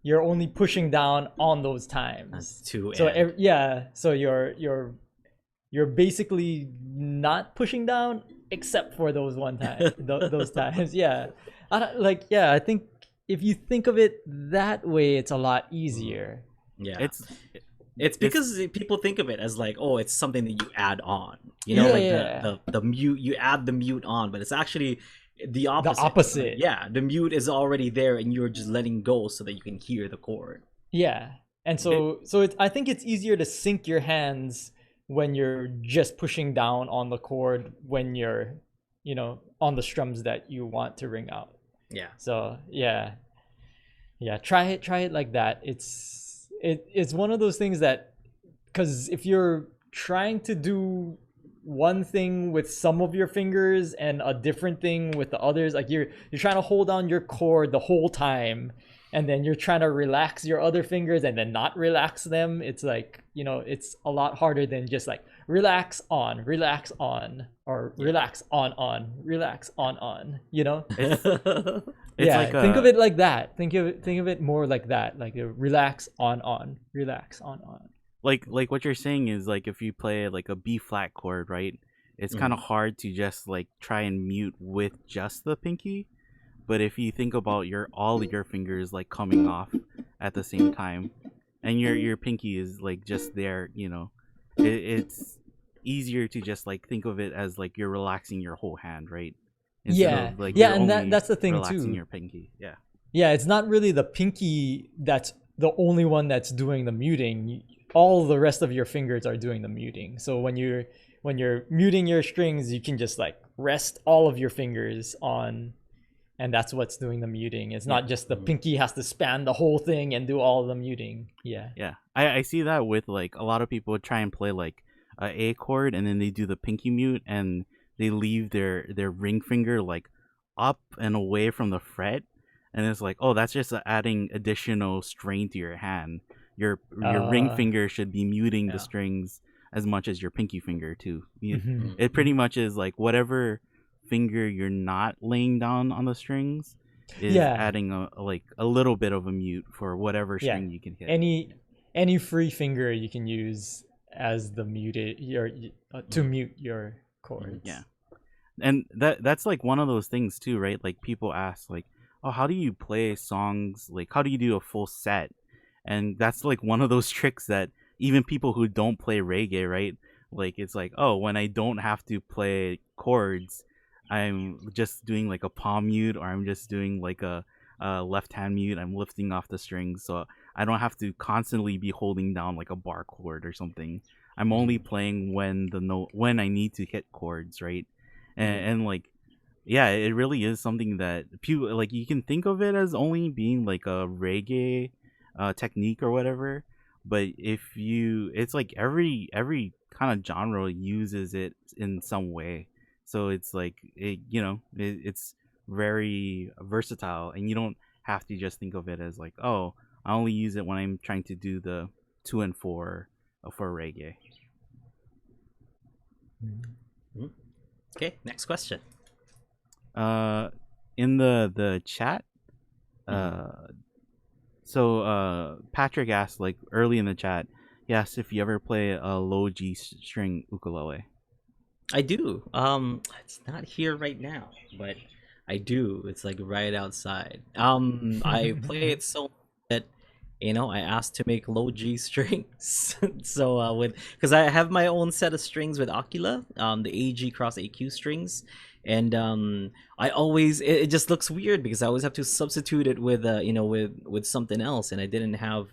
B: You're only pushing down on those times.
A: That's 2
B: So
A: and.
B: so you're basically not pushing down except for those one time, those times. Yeah, I think if you think of it that way, it's a lot easier.
A: Yeah, it's because people think of it as like, oh, it's something that you add on, the mute, you add the mute on, but it's actually the opposite.
B: The opposite.
A: Yeah, the mute is already there, and you're just letting go so that you can hear the chord.
B: Yeah, and so I think it's easier to sync your hands when you're just pushing down on the chord when you're, on the strums that you want to ring out.
A: Yeah.
B: So yeah, try it like that. It's one of those things that, because if you're trying to do one thing with some of your fingers and a different thing with the others, like you're trying to hold on your chord the whole time, and then you're trying to relax your other fingers and then not relax them, it's like, it's a lot harder than just like relax on, or relax on, relax on,
C: It's like
B: think of it like that. Think of it more like that, like relax on, relax on.
C: Like what you're saying is, like, if you play like a B flat chord, right, it's kind of hard to just like try and mute with just the pinky. But if you think about all your fingers like coming off at the same time, and your pinky is like just there, it's easier to just like think of it as like you're relaxing your whole hand, right? Instead of, like,
B: and that's the thing
C: relaxing
B: too.
C: your pinky.
B: Yeah, it's not really the pinky that's the only one that's doing the muting. All the rest of your fingers are doing the muting. So when you're muting your strings, you can just like rest all of your fingers on, and that's what's doing the muting. It's not just the pinky has to span the whole thing and do all the muting. Yeah.
C: I see that with like a lot of people try and play like a chord, and then they do the pinky mute, and they leave their ring finger like up and away from the fret, and it's like, oh, that's just adding additional strain to your hand. Your ring finger should be muting the
A: Yeah.
C: strings as much as your pinky finger too.
B: Mhm.
C: It pretty much is like whatever finger you're not laying down on the strings is
B: Yeah.
C: adding a little bit of a mute for whatever
B: Yeah.
C: string you can hit.
B: Any free finger you can use as the muted to mute your chords.
C: Yeah. And that's like one of those things too, right? Like people ask like, oh, how do you play songs, like how do you do a full set? And that's like one of those tricks that even people who don't play reggae, right? Like it's like, oh, when I don't have to play chords, I'm just doing like a palm mute, or I'm just doing like a left hand mute. I'm lifting off the strings, so I don't have to constantly be holding down like a bar chord or something. I'm only playing when I need to hit chords, right? And like, yeah, it really is something that people like. You can think of it as only being like a reggae technique or whatever, but if you, it's like every kind of genre uses it in some way. So it's like it's very versatile, and you don't have to just think of it as like, oh, I only use it when I'm trying to do the 2 and 4 for reggae.
A: Okay, next question.
C: In the chat, so Patrick asked, like early in the chat, he asked if you ever play a low G string ukulele.
A: I do. It's not here right now, but I do. It's like right outside. I play it so that I asked to make low G strings. So because I have my own set of strings with Aquila, the AG cross AQ strings, and I always it just looks weird because I always have to substitute it with with something else, and I didn't have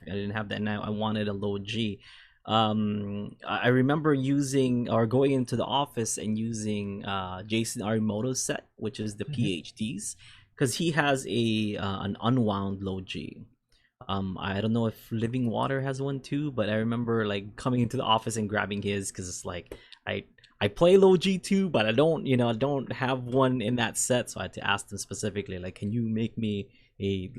A: that. Now I wanted a low G. I remember using or going into the office and using Jason Arimoto's set, which is the PhDs, because he has an unwound low G. I don't know if Living Water has one too, but I remember like coming into the office and grabbing his because it's like I play low G too, but I don't have one in that set, so I had to ask them specifically, like, can you make me a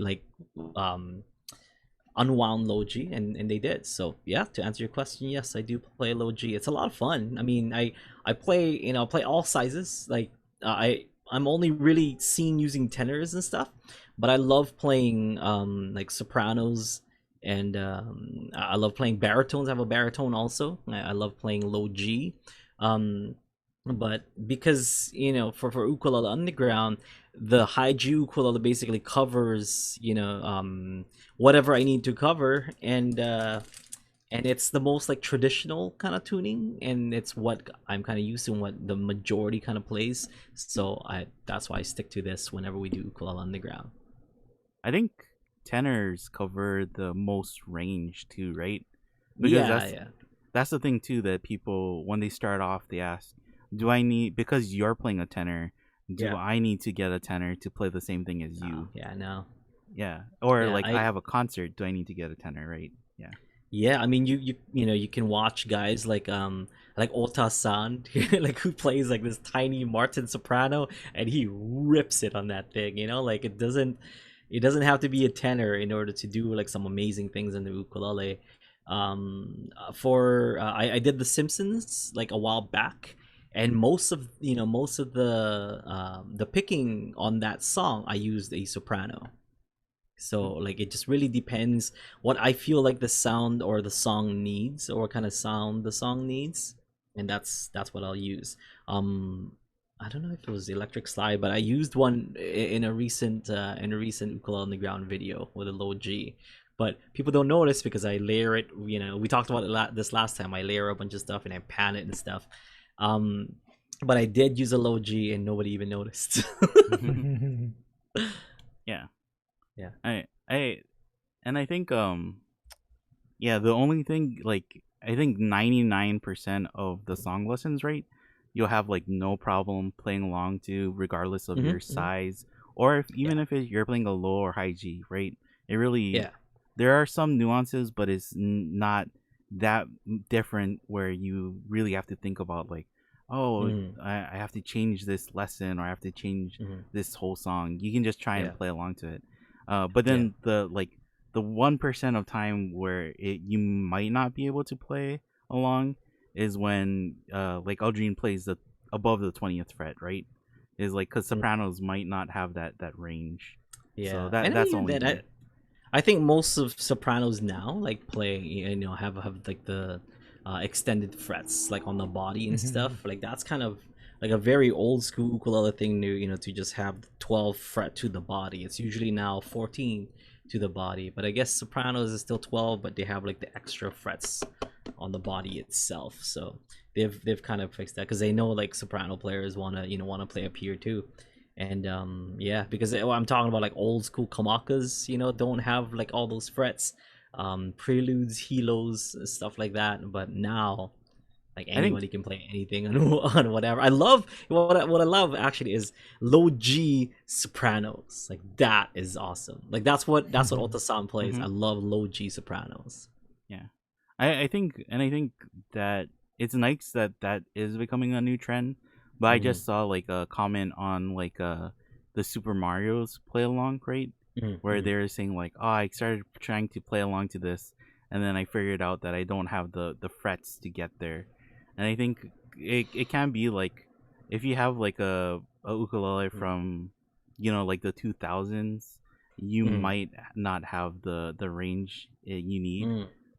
A: unwound low G, and they did. So yeah, to answer your question, yes, I do play low G. It's a lot of fun. I mean, I play play all sizes. Like I'm only really seen using tenors and stuff, but I love playing like sopranos, and I love playing baritones. I have a baritone also. I love playing low G. But because for Ukulele Underground, the high G ukulele basically covers whatever I need to cover, and it's the most like traditional kind of tuning, and it's what I'm kind of used to and what the majority kind of plays. So that's why I stick to this whenever we do Ukulele Underground.
C: I think tenors cover the most range too, right? Because that's the thing too, that people, when they start off, they ask, do I need, because you're playing a tenor, I need to get a tenor to play the same thing as you?
A: Yeah, no.
C: Yeah. Or like I have a concert, do I need to get a tenor, right? Yeah.
A: Yeah, I mean you can watch guys like Ota-san, like who plays like this tiny Martin soprano, and he rips it on that thing, like it doesn't have to be a tenor in order to do like some amazing things in the ukulele. I did The Simpsons like a while back, and most of the picking on that song I used a soprano. So like it just really depends what I feel like the sound or the song needs, or what kind of sound the song needs, and that's what I'll use. I don't know if it was Electric Slide, but I used one in a recent Ukulele on the Ground video with a low G. But people don't notice because I layer it. We talked about this last time. I layer a bunch of stuff and I pan it and stuff. But I did use a low G and nobody even noticed.
C: Yeah.
A: Yeah.
C: I think the only thing, like I think 99% of the song lessons, right, you'll have like no problem playing along to, regardless of your size, or if you're playing a low or high G, right? It really there are some nuances, but it's not that different where you really have to think about like, oh,
A: Mhm.
C: I have to change this lesson or I have to change
A: Mhm.
C: this whole song. You can just try
A: Yeah.
C: and play along to it. But
A: Yeah.
C: then the 1% of time where you might not be able to play along is when like Aldrine plays the above the 20th fret, right? Is like because
A: Mm.
C: sopranos might not have that range. So
A: Yeah.
C: that
A: And
C: that's the
A: even
C: only
A: then,
C: thing.
A: I think most of sopranos now like play, have like the extended frets like on the body and
B: Mhm.
A: stuff. Like that's kind of like a very old school ukulele thing to just have 12 fret to the body. It's usually now 14 to the body, but I guess sopranos is still 12, but they have like the extra frets on the body itself. So they've kind of fixed that because they know like soprano players want to play up here too. And yeah, because I'm talking about like old school kamakas, don't have like all those frets, preludes, helos, stuff like that. But now, like
C: I think
A: anybody can play anything on whatever. I love what I love actually is low G sopranos. Like that is awesome. Like that's what Otasan plays.
C: mhm.
A: I love low G sopranos.
C: Yeah, I think that it's nice that that is becoming a new trend. But I
A: Mm-hmm.
C: just saw like a comment on like the Super Mario's play along, right? Where
A: Mm-hmm.
C: they're saying like, oh, I started trying to play along to this, and then I figured out that I don't have the frets to get there. And I think it can be like if you have like a ukulele from like the 2000s, you
A: Mm-hmm.
C: might not have the range you need.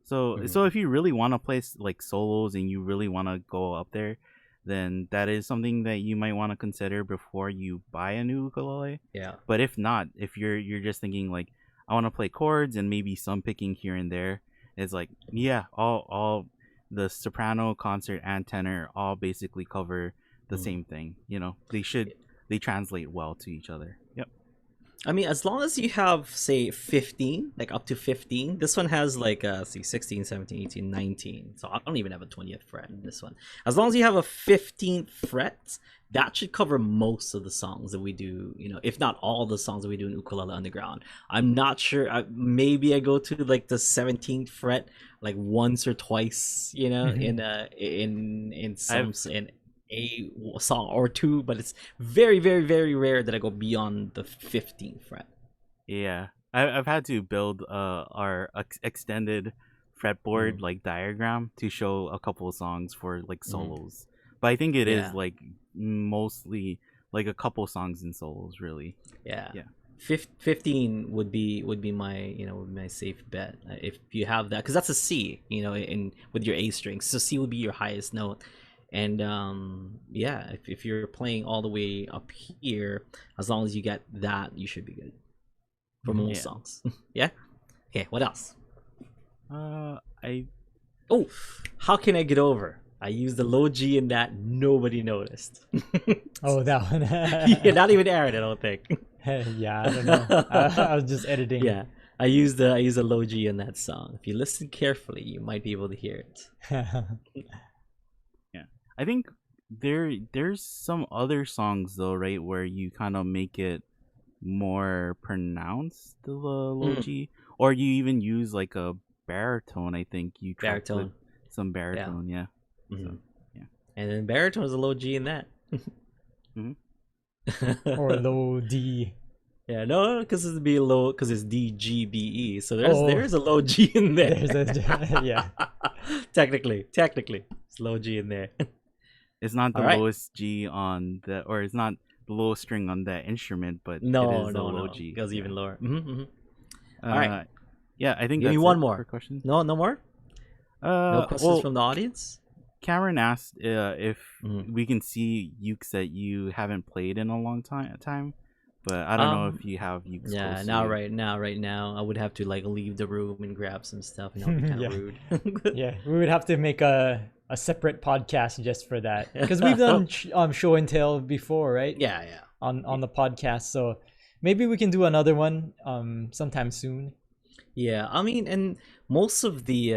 C: So
A: Mm-hmm.
C: if you really want to play like solos and you really want to go up there, then that is something that you might want to consider before you buy a new ukulele.
A: Yeah.
C: But if not, if you're just thinking like I want to play chords and maybe some picking here and there, it's like yeah, all the soprano, concert, and tenor all basically cover the
A: Mm.
C: same thing. They translate well to each other. Yep.
A: I mean, as long as you have, say, 15, like up to 15, this one has like, see, 16, 17, 18, 19. So I don't even have a 20th fret in this one. As long as you have a 15th fret, that should cover most of the songs that we do, if not all the songs that we do in Ukulele Underground. I'm not sure. Maybe I go to like the 17th fret like once or twice,
B: Mhm.
A: in some,
C: I've
A: in a song or two, but it's very, very, very rare that I go beyond the 15th fret.
C: Yeah, I've had to build our extended fretboard
A: Mm.
C: like diagram to show a couple of songs for like
A: Mm.
C: solos, but I think it is
A: Yeah,
C: like mostly like a couple songs in solos, really.
A: yeah.
C: Yeah.
A: 15 would be my safe bet if you have that, because that's a C, in with your A strings. So C would be your highest note, and yeah, if you're playing all the way up here, as long as you get that, you should be good for
B: Mhm.
A: most
C: Yeah.
A: songs. Yeah. Okay. What else?
C: I
A: Oh, how can I get over? I used the low G in that. Nobody noticed.
B: Oh, that
A: Yeah,
B: one.
A: not even Aaron, I don't think.
B: Yeah, I don't know. I was just editing.
A: Yeah, I used a low G in that song. If you listen carefully, you might be able to hear it.
C: yeah, I think there's some other songs though, right, where you kind of make it more pronounced the low
A: Mm,
C: G, or you even use like a baritone. I think you track with
A: baritone.
C: some
A: Yeah.
C: baritone, yeah.
A: Hmm.
C: So yeah.
A: And then baritone is a low G in that.
C: Hmm.
B: Or low D.
A: Yeah, no, because it's B low, because it's D G B E. So there's
B: Oh,
A: there's a low G in there.
B: there's a yeah.
A: Technically, it's low G in there.
C: It's not the
A: All right.
C: lowest G on the, or it's not the lowest string on that instrument, but it
A: No,
C: is the
A: no,
C: low
A: no.
C: G.
A: Goes
C: Yeah.
A: even lower. Hmm. All right.
C: Uh, yeah, I think
A: Give me
C: that's
A: one
C: it for
A: more.
C: questions.
A: No, no more. No questions
C: Well,
A: from the audience.
C: Cameron asked if
A: Mhm.
C: we can see ukes that you haven't played in a long time, but I don't know
A: Um.
C: if you have ukes
A: Yeah.
C: close to
A: Now,
C: you.
A: right now, I would have to like leave the room and grab some stuff, and that'll be kind of
B: Yeah.
A: rude.
B: Yeah, we would have to make a separate podcast just for that because we've done show and tell before, right?
A: Yeah, yeah.
B: On the podcast, so maybe we can do another one sometime soon.
A: Yeah, I mean, and most of the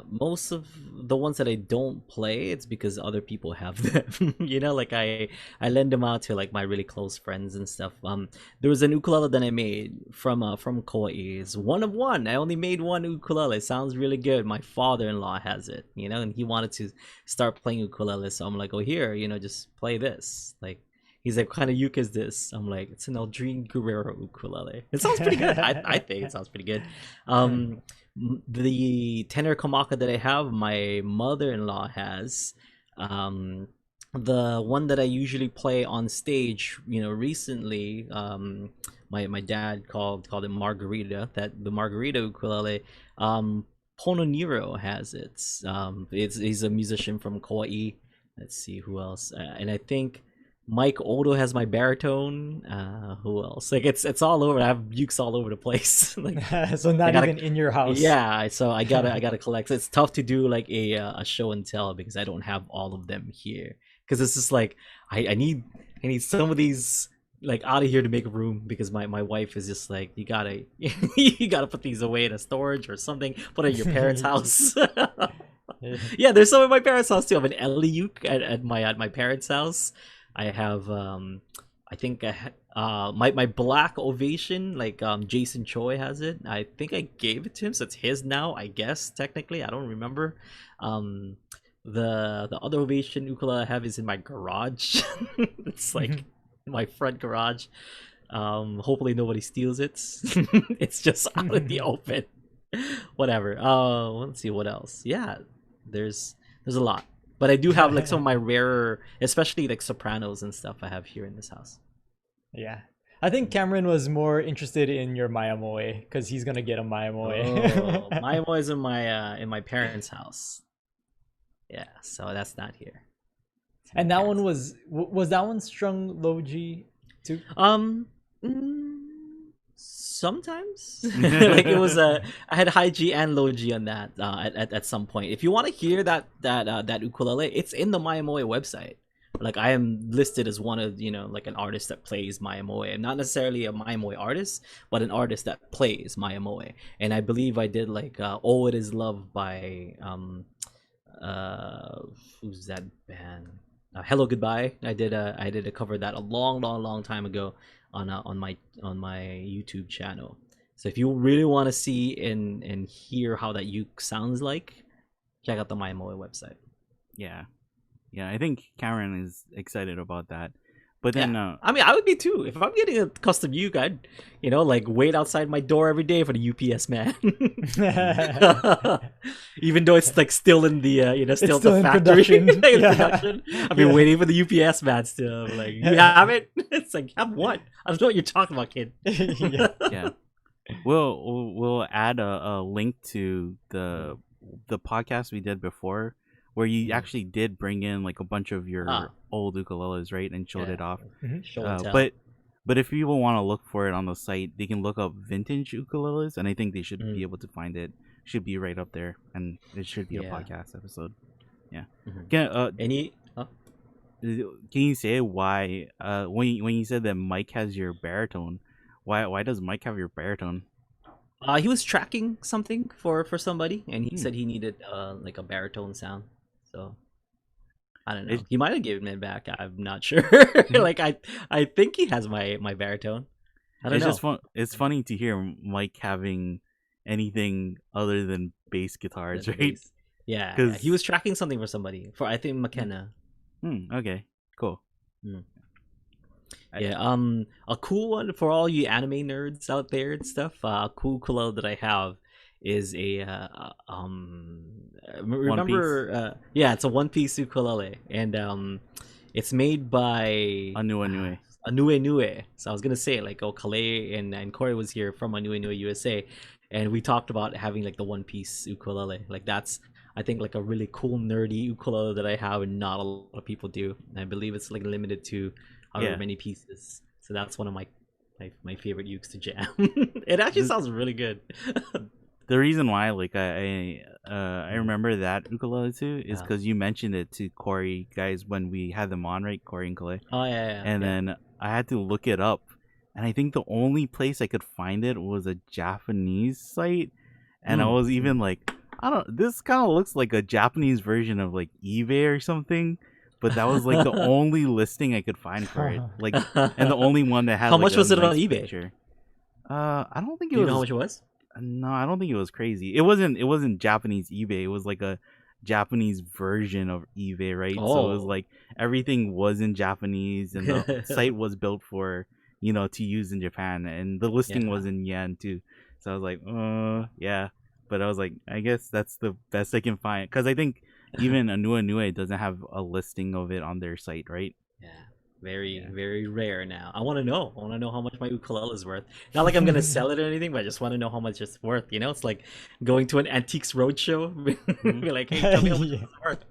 A: ones that I don't play, it's because other people have them. Like I lend them out to like my really close friends and stuff. There was an ukulele that I made from Kauai. It's one of one. I only made one ukulele. It sounds really good. My father-in-law has it, and he wanted to start playing ukulele, so I'm like, oh here, just play this. Like he's like, what kind of uke is this? I'm like, it's an Aldrine Guerrero ukulele. It sounds pretty good. I think it sounds pretty good. The tenor kamaka that I have, my mother-in-law has. The one that I usually play on stage, recently, my dad called it Margarita. That the Margarita ukulele. Pono Nero has it. He's a musician from Kauai. Let's see who else, and I think Mike Odo has my baritone. Who else? Like it's all over. I have ukes all over the place. Like
B: So not even in your house.
A: yeah. So I gotta collect. It's tough to do like a show and tell because I don't have all of them here. Because it's just like I need some of these like out of here to make room because my wife is just like you gotta put these away in a storage or something. Put it in your parents' house. Yeah, there's some at my parents' house too. I have an Ellie uke at my parents' house. I have I think my black ovation, like Jason Choi has it. I think I gave it to him, so it's his now, I guess technically. I don't remember. The other ovation ukulele I have is in my garage. It's like my front garage. Hopefully nobody steals it. It's just out in the open. Whatever. Let's see what else. Yeah, there's a lot. But I do have like some of my rarer, especially like sopranos and stuff I have here in this house.
B: Yeah. I think Cameron was more interested in your Mayamoe because he's gonna get a Mayamoe.
A: Oh, my boy's in my parents' house. Yeah, so that's not here.
B: And that one was that one strung low G too?
A: Mm, sometimes like it was I had high G and low G on that at some point. If you want to hear that ukulele, it's in the Mayamoe website. Like I am listed as one of like an artist that plays Mayamoe. I'm not necessarily a Mayamoe artist, but an artist that plays Mayamoe. And I believe I did like "Oh It Is Love" by who's that band? Hello Goodbye. I did a cover of that a long time ago on my YouTube channel. So if you really want to see and hear how that uke sounds like, check out the Mayamoe website.
C: Yeah, I think Cameron is excited about that. But then,
A: I mean, I would be too. If I'm getting a custom uke, I'd, like wait outside my door every day for the UPS man. Even though it's like still in the, still
B: still
A: the
B: in
A: factory
B: production.
A: production. I've been waiting for the UPS man still. Like, you have it? It's like, have what? I don't know what you're talking about, kid.
C: yeah, we'll add a link to the podcast we did before, where you actually did bring in like a bunch of your old ukuleles, right, and showed it off.
A: Show and tell.
C: But if people want to look for it on the site, they can look up vintage ukuleles, and I think they should be able to find it. Should be right up there, and it should be a podcast episode. Yeah. Can you say why? When you said that Mike has your baritone, why does Mike have your baritone?
A: He was tracking something for somebody, and he said he needed like a baritone sound. So I don't know. He might have given it back. I'm not sure. Like I think he has my baritone. I don't know.
C: Just it's funny to hear Mike having anything other than bass guitars, right? Bass.
A: Yeah, he was tracking something for somebody. For I think McKenna.
C: Okay. Cool.
A: Yeah. A cool one for all you anime nerds out there and stuff. A cool ukulele that I have is a remember it's a one-piece ukulele, and it's made by Anue. So I was gonna say like Calais and Corey was here from Anue USA, and we talked about having like the one-piece ukulele. Like that's I think like a really cool nerdy ukulele that I have and not a lot of people do. And I believe it's like limited to however many pieces. So that's one of my favorite ukes to jam. It actually sounds really good.
C: The reason why, like, I remember that ukulele too is because you mentioned it to Corey guys when we had them on, right? Corey and Calais.
A: Oh yeah.
C: And then I had to look it up and I think the only place I could find it was a Japanese site, and I was even like, I don't. This kind of looks like a Japanese version of like eBay or something. But that was like the only listing I could find for it, like, and the only one that had.
A: How
C: like,
A: much was it
C: nice
A: on eBay?
C: Picture. I don't think it
A: Do you
C: was.
A: know how much it was?
C: No, I don't think it was crazy. It wasn't Japanese eBay. It was like a Japanese version of eBay, right? So it was like everything was in Japanese, and the site was built for to use in Japan, and the listing was in yen too. So I was like, yeah. But I was like, I guess that's the best I can find, because I think even Anue doesn't have a listing of it on their site, right?
A: Yeah. Very rare now. I want to know. How much my ukulele is worth. Not like I'm gonna sell it or anything, but I just want to know how much it's worth. It's like going to an antiques roadshow. Be like, hey, tell me how much this is worth.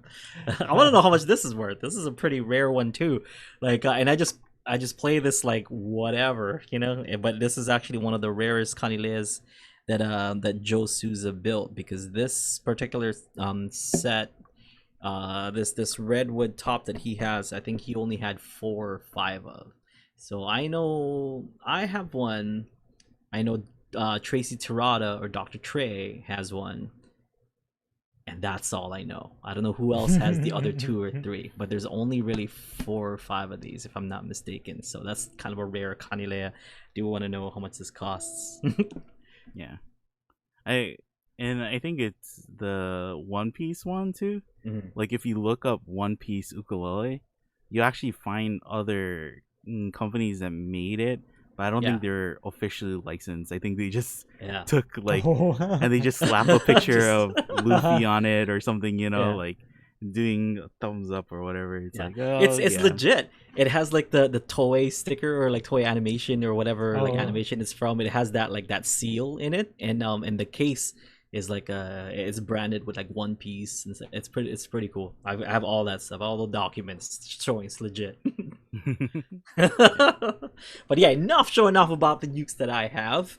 A: I want to know how much this is worth. This is a pretty rare one too. Like, and I just play this like whatever, But this is actually one of the rarest Ukuleles that Joe Souza built, because this particular set. This redwood top that he has, I think he only had 4 or 5 of. So I know I have one. I know Tracy Tirada or Dr. Trey has one, and that's all I know. I don't know who else has the other 2 or 3, but there's only really 4 or 5 of these, if I'm not mistaken. So that's kind of a rare Ukulele. Do want to know how much this costs?
C: Yeah, I think it's the One Piece one too. Mm-hmm. Like if you look up One Piece ukulele, you actually find other companies that made it, but I don't think they're officially licensed. I think they just took like and they just slap a picture of Luffy on it or something, like doing a thumbs up or whatever. It's like
A: it's legit. It has like the Toei sticker or like Toei animation or whatever like animation it's from. It has that like that seal in it, and the case is like it's branded with like One Piece, and it's pretty cool. I have all that stuff, all the documents showing it's legit. But yeah, enough showing off about the ukes that I have.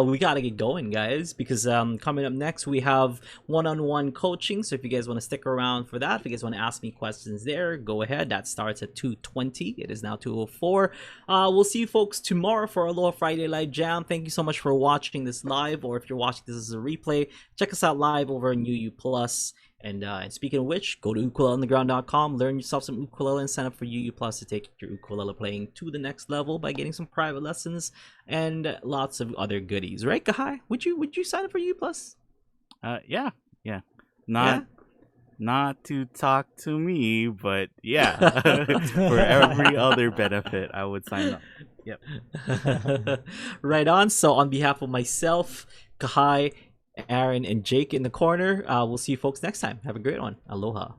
A: We gotta get going, guys, because coming up next we have one-on-one coaching. So if you guys want to stick around for that, if you guys want to ask me questions there, go ahead. That starts at 2:20. It is now 2:04. We'll see you folks tomorrow for our Aloha Friday live jam. Thank you so much for watching this live, or if you're watching this as a replay, check us out live over on UU Plus. And speaking of which, go to ukuleleontheground.com, learn yourself some ukulele, and sign up for UU Plus to take your ukulele playing to the next level by getting some private lessons and lots of other goodies. Right, Kahai? Would you sign up for UU Plus?
C: Yeah. Not to talk to me, but yeah, for every other benefit, I would sign up. Yep.
A: Right on. So on behalf of myself, Kahai, Aaron, and Jake in the corner, we'll see you folks next time. Have a great one. Aloha.